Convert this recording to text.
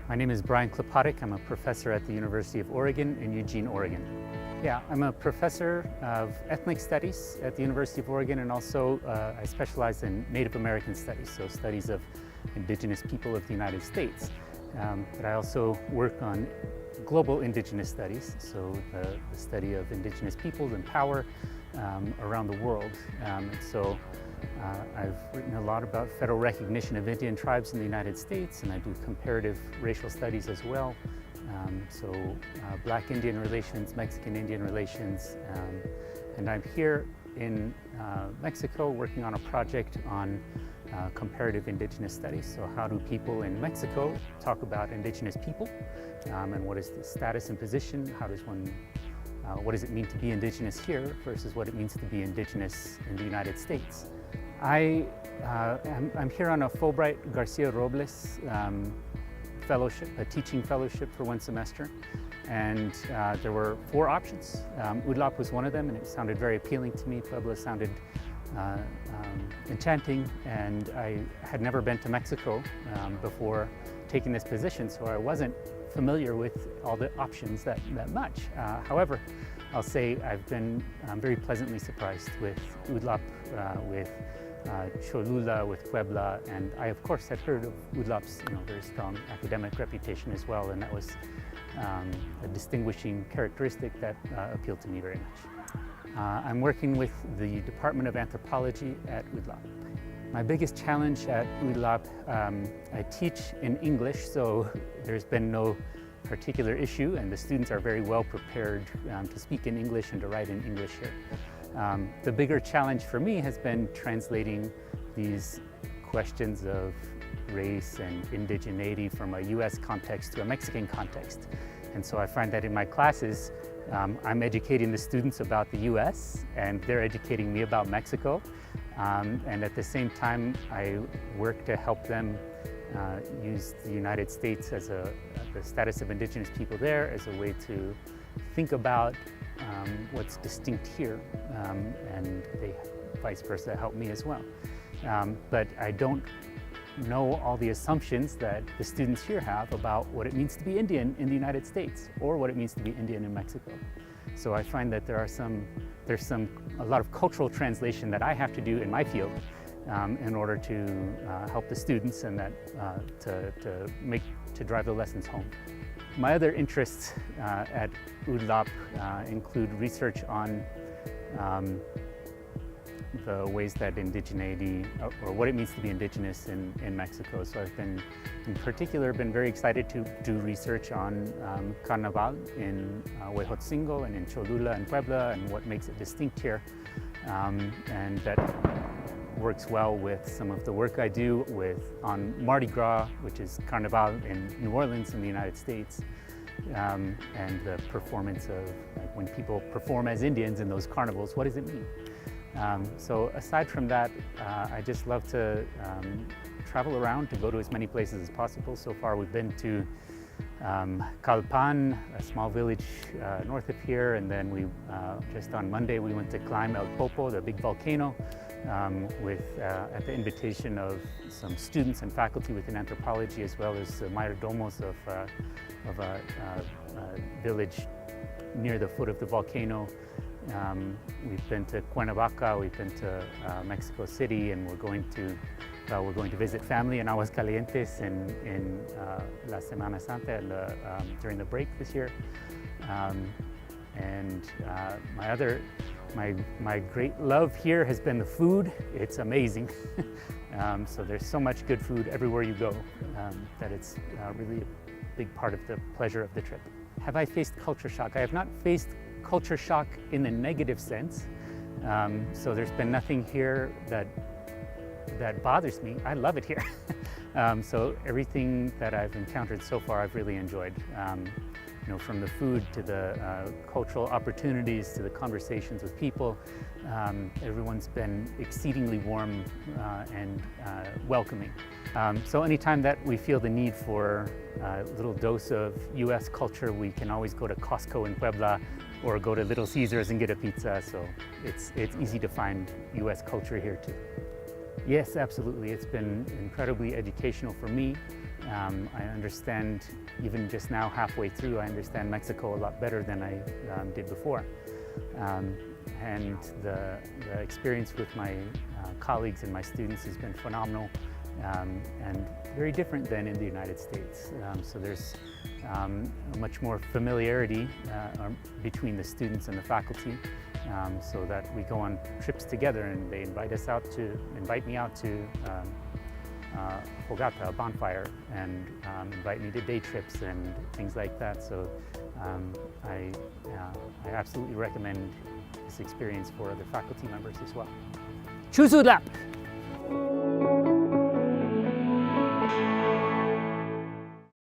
My name is Brian Klopotek. I'm a professor at the University of Oregon in Eugene, Oregon. Yeah, I'm a professor of ethnic studies at the University of Oregon, and also I specialize in Native American studies, so studies of indigenous people of the United States. But I also work on global indigenous studies, so the study of indigenous peoples and power around the world. I've written a lot about federal recognition of Indian tribes in the United States, and I do comparative racial studies as well. Black Indian relations, Mexican Indian relations, and I'm here in Mexico working on a project on comparative indigenous studies. So how do people in Mexico talk about indigenous people, and what is the status and position? What does it mean to be indigenous here versus what it means to be indigenous in the United States? I'm here on a Fulbright Garcia Robles fellowship, a teaching fellowship for one semester. And there were 4 options. UDLAP was one of them, and it sounded very appealing to me. Puebla sounded enchanting, and I had never been to Mexico before taking this position, so I wasn't familiar with all the options that much. However, I'll say I've been very pleasantly surprised with UDLAP, with Cholula, with Puebla, and I of course had heard of UDLAP's very strong academic reputation as well, and that was a distinguishing characteristic that appealed to me very much. I'm working with the Department of Anthropology at UDLAP. My biggest challenge at UDLAP, I teach in English, so there's been no particular issue, and the students are very well prepared to speak in English and to write in English here. The bigger challenge for me has been translating these questions of race and indigeneity from a US context to a Mexican context. And so I find that in my classes, I'm educating the students about the US, and they're educating me about Mexico. And at the same time, I work to help them use the United States as the status of indigenous people there as a way to think about what's distinct here, and they vice versa help me as well. But I don't know all the assumptions that the students here have about what it means to be Indian in the United States or what it means to be Indian in Mexico. So I find that there's a lot of cultural translation that I have to do in my field in order to help the students and to drive the lessons home. My other interests at UDLAP include research on the ways that indigeneity, or what it means to be indigenous in Mexico. So I've been, in particular, very excited to do research on Carnaval in Huejotzingo and in Cholula and Puebla, and what makes it distinct here. And that works well with some of the work I do on Mardi Gras, which is Carnaval in New Orleans in the United States, and the performance of when people perform as Indians in those carnivals, what does it mean? So aside from that, I just love to travel around, to go to as many places as possible. So far we've been to Calpan, a small village north of here, and then just on Monday we went to climb El Popo, the big volcano, at the invitation of some students and faculty within anthropology, as well as the mayordomos of a village near the foot of the volcano. We've been to Cuernavaca, we've been to Mexico City, and we're going to visit family in Aguascalientes in La Semana Santa, during the break this year. My great love here has been the food. It's amazing. So there's so much good food everywhere you go that it's really a big part of the pleasure of the trip. Have I faced culture shock? I have not faced culture shock in the negative sense. So there's been nothing here that bothers me. I love it here. So everything that I've encountered so far, I've really enjoyed. From the food to the cultural opportunities to the conversations with people, everyone's been exceedingly warm and welcoming. So anytime that we feel the need for a little dose of US culture, we can always go to Costco in Puebla or go to Little Caesars and get a pizza. So it's easy to find US culture here too. Yes, absolutely. It's been incredibly educational for me. I understand, even just now halfway through, I understand Mexico a lot better than I did before. And the experience with my colleagues and my students has been phenomenal and very different than in the United States. So there's much more familiarity between the students and the faculty, so that we go on trips together, and they invite me out to fogata, a bonfire, and invite me to day trips and things like that. So I absolutely recommend this experience for other faculty members as well. Choose UDLAP!